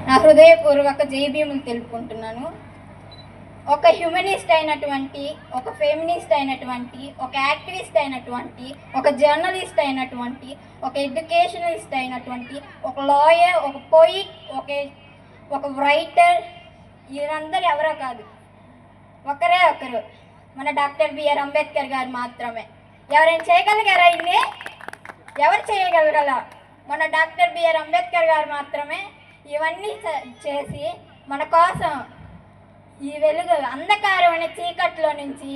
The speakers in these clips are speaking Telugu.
నా హృదయపూర్వక జైభీములు తెలుపుకుంటున్నాను. ఒక హ్యూమనిస్ట్ అయినటువంటి, ఒక ఫెమినిస్ట్ అయినటువంటి, ఒక యాక్టివిస్ట్ అయినటువంటి, ఒక జర్నలిస్ట్ అయినటువంటి, ఒక ఎడ్యుకేషనలిస్ట్ అయినటువంటి, ఒక లాయర్, ఒక పోయిట్, ఒక రైటర్, వీరందరూ ఎవరో కాదు, ఒకరే ఒకరు, మన డాక్టర్ బిఆర్ అంబేద్కర్ గారు మాత్రమే. ఎవరైనా చేయగలిగారా? ఇన్ని ఎవరు చేయగలగల? మన డాక్టర్ బిఆర్ అంబేద్కర్ గారు మాత్రమే ఇవన్నీ చేసి మన కోసం ఈ వెలుగు అంధకారమైన చీకట్లో నుంచి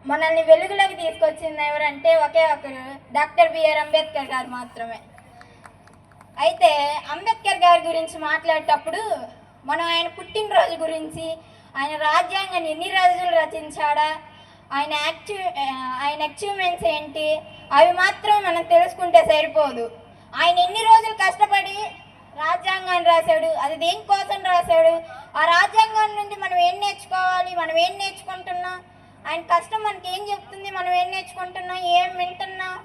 మనల్ని వెలుగులోకి తీసుకొచ్చింది ఎవరంటే ఒకే ఒకరు, డాక్టర్ బిఆర్ అంబేద్కర్ గారు మాత్రమే. అయితే అంబేద్కర్ గారి గురించి మాట్లాడేటప్పుడు మనం ఆయన పుట్టినరోజు గురించి, ఆయన రాజ్యాంగాన్ని ఎన్ని రోజులు రచించాడా, ఆయన అచీవ్మెంట్స్ ఏంటి, అవి మాత్రం మనం తెలుసుకుంటే సరిపోదు. ఆయన ఎన్ని రోజులు కష్టపడి రాజ్యాంగాన్ని రాశాడు, అది దేనికోసం రాశాడు, ఆ రాజ్యాంగం నుండి మనం ఏం నేర్చుకోవాలి, మనం ఏం నేర్చుకుంటున్నాం, ఆయన కష్టం మనకి ఏం చెప్తుంది, మనం ఏం నేర్చుకుంటున్నాం, ఏం వింటున్నాం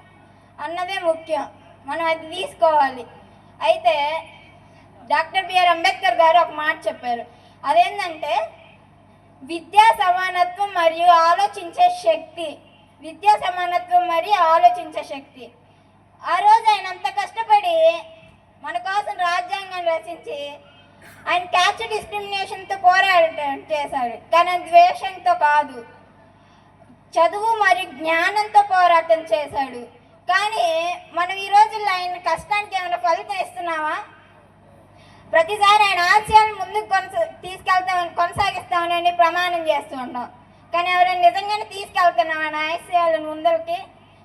అన్నదే ముఖ్యం. మనం అది తీసుకోవాలి. అయితే డాక్టర్ బిఆర్ అంబేద్కర్ గారు ఒక మాట చెప్పారు. అదేంటంటే విద్యా సమానత్వం మరియు ఆలోచించే శక్తి. విద్యా సమానత్వం మరియు ఆలోచించే శక్తి. ఆ రోజు ఆయన అంత కష్టపడి మన కోసం రాజ్యాంగాన్ని రచించి ఆయన క్యాస్ట్ డిస్క్రిమినేషన్తో పోరాటం చేశాడు, కానీ ద్వేషంతో కాదు, చదువు మరియు జ్ఞానంతో పోరాటం చేశాడు. కానీ మనం ఈ రోజుల్లో ఆయన కష్టానికి ఏమైనా ఫలితం ఇస్తున్నామా? ప్రతిసారి ఆయన ఆశయాలను ముందుకు కొనసాగిస్తామని ప్రమాణం చేస్తూ ఉన్నాం, కానీ ఎవరైనా నిజంగానే తీసుకెళ్తున్నాం ఆయన ఆశయాలను ముందరికి?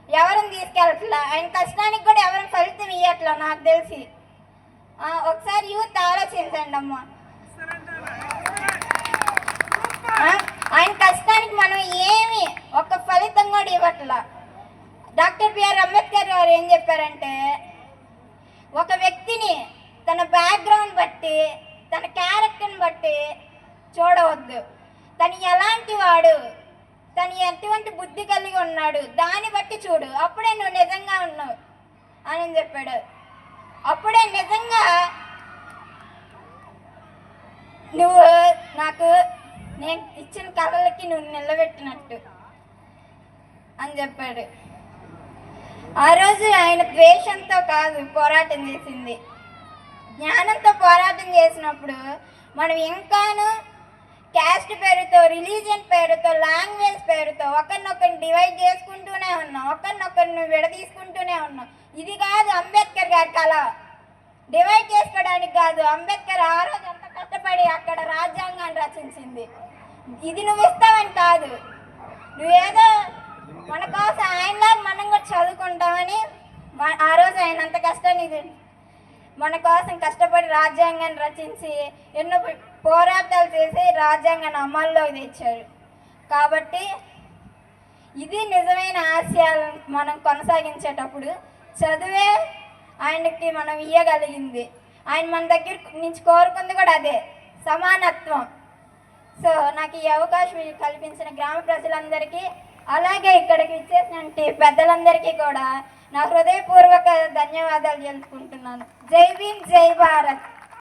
ఎవరిని తీసుకెళ్ళట్లా. ఆయన కష్టానికి కూడా ఎవరైనా ఫలితం ఇవ్వట్లా నాకు తెలిసి. ఒకసారి యూత్ ఆలోచించండి అమ్మా. ఆయన కష్టానికి మనం ఏమి ఒక ఫలితం కూడా ఇవ్వట్లా. డాక్టర్ బిఆర్ అంబేద్కర్ గారు ఏం చెప్పారంటే, ఒక వ్యక్తిని తన బ్యాక్గ్రౌండ్ బట్టి, తన క్యారెక్టర్ని బట్టి చూడవద్దు. తను ఎలాంటి వాడు, తను ఎటువంటి బుద్ధి కలిగి ఉన్నాడు, దాన్ని బట్టి చూడు, అప్పుడే నువ్వు నిజంగా ఉన్నావు అని చెప్పాడు. అప్పుడే నిజంగా నువ్వు నేను ఇచ్చిన కళలకి నువ్వు నిలబెట్టినట్టు అని చెప్పాడు. ఆ రోజు ఆయన ద్వేషంతో కాదు పోరాటం చేసింది, జ్ఞానంతో పోరాటం చేసినప్పుడు మనం ఇంకాను క్యాస్ట్ పేరుతో, రిలీజియన్ పేరుతో, లాంగ్వేజ్ పేరుతో ఒకరినొకరిని డివైడ్ చేసుకుంటూనే ఉన్నాం, ఒకరినొకరిని విడదీసుకుంటూనే ఉన్నాం. ఇది కాదు అంబేద్కర్ గారి కళ, డివైడ్ చేసుకోవడానికి కాదు. అంబేద్కర్ ఆ రోజు అంత కష్టపడి అక్కడ రాజ్యాంగాన్ని రచించింది. ఇది నువ్వు ఇస్తావని కాదు, నువ్వేదో మన కోసం ఆయనలా మనం కూడా చదువుకుంటామని ఆ రోజు ఆయన అంత కష్టాన్ని మన కోసం కష్టపడి రాజ్యాంగాన్ని రచించి ఎన్నో పోరాటాలు చేసి రాజ్యాంగాన్ని అమల్లోకి తెచ్చారు. కాబట్టి ఇది నిజమైన ఆశయాలను మనం కొనసాగించేటప్పుడు చదువే ఆయనకి మనం ఇవ్వగలిగింది. ఆయన మన దగ్గర నుంచి కోరుకుంది కూడా అదే, సమానత్వం. సో నాకు ఈ అవకాశం కల్పించిన గ్రామ ప్రజలందరికీ, అలాగే ఇక్కడికి ఇచ్చేసినటువంటి పెద్దలందరికీ కూడా నా హృదయపూర్వక ధన్యవాదాలు తెలుపుకుంటున్నాను. జై భీమ్, జై భారత్.